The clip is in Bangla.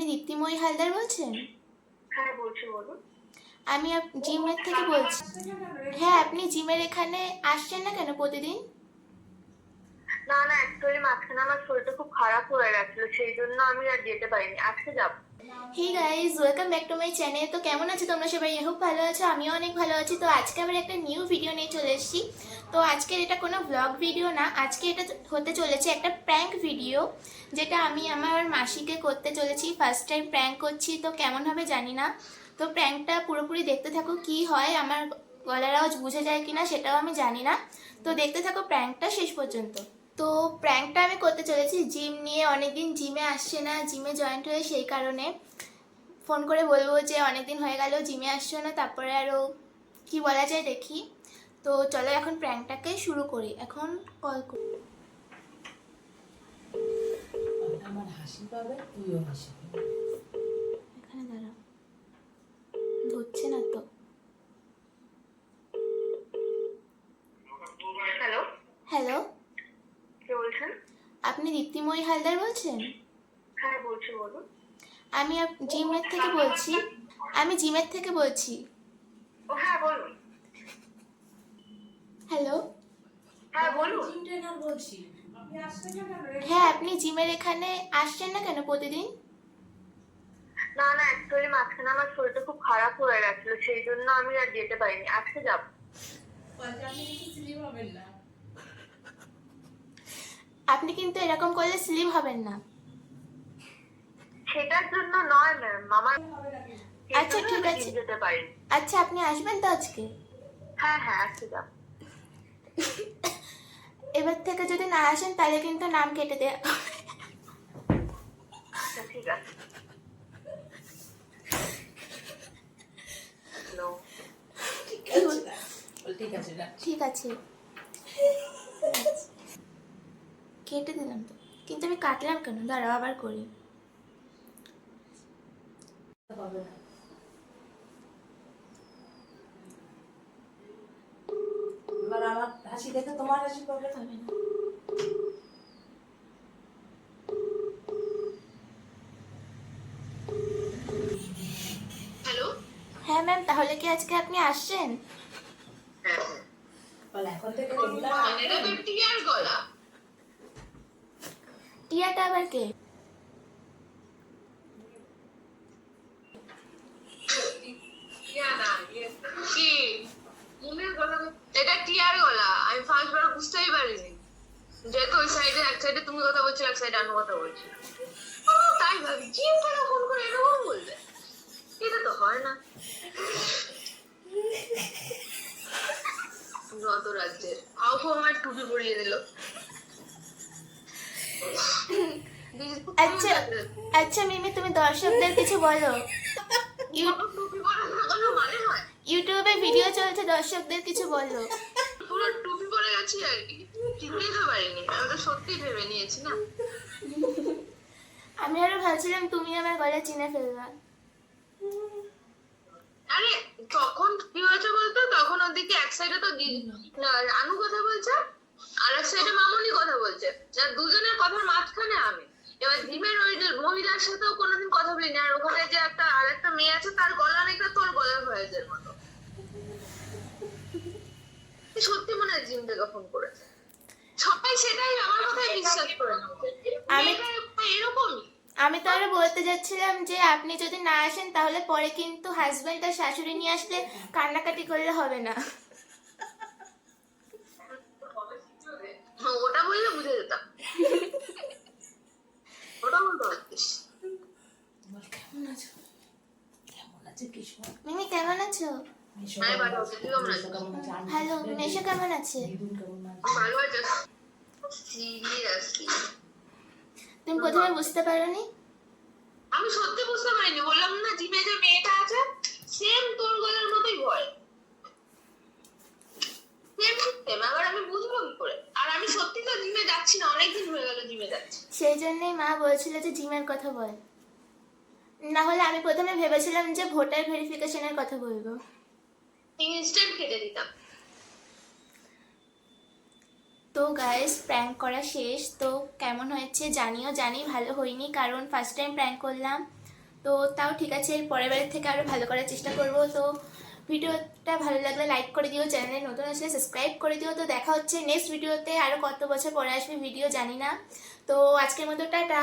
আপনি দীপ্তিময়ী হালদার বলছেন? হ্যাঁ বলছি, বলুন। আমি জিমের থেকে বলছি। হ্যাঁ, আপনি জিমের এখানে আসছেন না কেন প্রতিদিন? না না, অ্যাকচুয়ালি মাঝখানে আমার শরীরটা খুব খারাপ হয়ে গেছিল, সেই জন্য আমি আর যেতে পারিনি। আজকে যাব। Hey guys, welcome back to my channel. তো কেমন আছো তোমরা সবাই? খুব ভালো আছো, আমিও অনেক ভালো আছি। তো আজকে আবার একটা নিউ ভিডিও নিয়ে চলে এসেছি। তো আজকের এটা কোনো ব্লগ ভিডিও না, আজকে এটা হতে চলেছে একটা প্র্যাঙ্ক ভিডিও, যেটা আমি আমার মাসিকে করতে চলেছি। ফার্স্ট টাইম প্র্যাঙ্ক করছি, তো কেমন হবে জানি না। তো প্র্যাঙ্কটা পুরোপুরি দেখতে থাকো, কি হয়, আমার গলার আওয়াজ বুঝে যায় কিনা সেটাও আমি জানি না। তো দেখতে থাকো প্র্যাঙ্কটা শেষ পর্যন্ত। তো প্র্যাঙ্কটা আমি করতে চলেছি জিম নিয়ে। অনেকদিন জিমে আসছে না, জিমে জয়েন্ট হয়ে, সেই কারণে ফোন করে বলবো যে অনেকদিন হয়ে গেল জিমে আসছো না, তারপরে আরও কি বলা যায় দেখি। তো চলো এখন প্র্যাঙ্কটাকে শুরু করি। এখন কল করি। আমার হাসি পাবে, তুইও হাসি পাবে। এখানে দাঁড়াও, ধরছে না তো। হ্যালো। হ্যালো, কে বলছেন? আপনি দীপ্তিময়ী হালদার বলছেন? হ্যাঁ বলছি, বলুন। আমি জিমের থেকে বলছি। আমি জিমের থেকে বলছি। ও হ্যাঁ বলুন। হ্যালো। হ্যাঁ বলুন। জিম ট্রেনার বলছি, আপনি আসছেন না কেন? হ্যাঁ, আপনি জিমের এখানে আসছেন না কেন প্রতিদিন? না না, অ্যাকচুয়ালি মাঝখানে আমার শরীরটা খুব খারাপ হয়ে গেছিল, সেই জন্য আমি আর যেতে পারিনি। আজকে যাব। আপনি কিছু স্লিম হবেন না। আপনি কিন্তু এরকম করলে স্লিম হবেন না। সেটার জন্য নয় ম্যাম, আমার আচ্ছা ঠিক আছে। যেতে পারিনি। আচ্ছা, আপনি আসবেন তো আজকে? হ্যাঁ হ্যাঁ, আজকে যাব। এবার থেকে যদি না আসেন তাহলে কিন্তু নাম কেটে দেয়া। আচ্ছা ঠিক আছে। হ্যালো। ঠিক আছে না। ঠিক আছে, কেটে দিলাম তো, কিন্তু আমি কাটলাম কেন? দাঁড়াও আবার করি। হবে না। এবার আমার হাসি দেখে তোমার হাসি পাবে। হবে না। হ্যালো। হ্যাঁ ম্যাম, তাহলে কি আজকে আপনি আসছেন? হ্যাঁ বল এখন থেকে রেগুলার হ্যাঁ, এটা তো টিয়ার গলা। টিয়াটা আবার কে? কি মুনের গলা? এটা টিয়ার গলা। আমি ফার্স্ট বার বুঝতেই পারিনি, যেহেতু ওই সাইডে এক সাইডে তুমি কথা বলছো, এক সাইডে আমি কথা বলছি। তাই ভাবি জিম কেন ফোন করে এরকম বলবে, এটা তো হয় না। যত রাজ্যের হাউ আমার টুপি পরিয়ে দিল। আচ্ছা আচ্ছা মিমি, তুমি দর্শকদের কিছু বলো। টুপি পরে কোনো মানে হয়? ইউটিউবে ভিডিও চলছে, দর্শকদের কিছু বলো। পুরো টুপি পরে গেছি আর কি, চিনতেই তো পারিনি। আমি তো সত্যি ভেবে নিয়েছি না। আমি আরো ভাবছিলাম তুমি আমার গলা চিনে ফেলবা। আরে তখন কি হয়েছে বলতো, তখন ওদিকে এক সাইডে তো রানু কথা বলছে, আর এক সাইডে মামুনি কথা বলছে, আর দুজনের কথার মাঝখানে আমি। এবার জিমের ওই যে মহিলার সাথেও কোনোদিন কথা বলিনি, আর ওখানে যে একটা আর একটা মেয়ে আছে, তার গলা নাকি তোর গলার ভয়েসের মতো। সত্যি মনে হয় জিম থেকে ফোন করেছে। সবাই সেটাই আমার কথায় বিশ্বাস করে না। আমি এরকমই। আমি তো আরো বলতে যাচ্ছিলাম যে আপনি যদি না আসেন তাহলে পরে কিন্তু হাজবেন্ড আর শাশুড়ি নিয়ে আসলে কান্নাকাটি করলে হবে না। ওটা বললে বুঝে যেতাম। ওটা বলতে পারতিস। বল কেমন আছো? কেমন আছে কিশোর? মিমি কেমন আছো? হ্যাঁ ভালো আছি, তুই কেমন আছিস? ভালো। নেশা কেমন আছে? ভালো আছিস? সিরিয়াসলি তুমি প্রথমে বুঝতে পারোনি? আমি সত্যি বুঝতে পারিনি, বললাম না জিমে যে মেয়েটা আছে সেম তোর গলার মতোই ভয়, সেম সেম। আবার আমি বুঝবো কি করে? আর আমি সত্যি তো জিমে যাচ্ছি না, অনেকদিন হয়ে গেল জিমে যাচ্ছি। সেই জন্যই মা বলছিল যে জিমের কথা বল। না হলে আমি প্রথমে ভেবেছিলাম যে ভোটার ভেরিফিকেশনের কথা বলবো। ইনস্ট্যান্ট কেটে দিতাম। তো গাইস, প্র্যাঙ্ক করা শেষ। তো কেমন হয়েছে জানিও। জানি ভালো হয়নি, কারণ ফার্স্ট টাইম প্র্যাঙ্ক করলাম। তো তাও ঠিক আছে, এর পরের বারের থেকে আরও ভালো করার চেষ্টা করব। তো ভিডিওটা ভালো লাগলে লাইক করে দিও, চ্যানেলে নতুন আসলে সাবস্ক্রাইব করে দিও। তো দেখা হচ্ছে নেক্সট ভিডিওতে, আরও কত বছর পরে আসবে ভিডিও জানি না। তো আজকের মতো টাটা।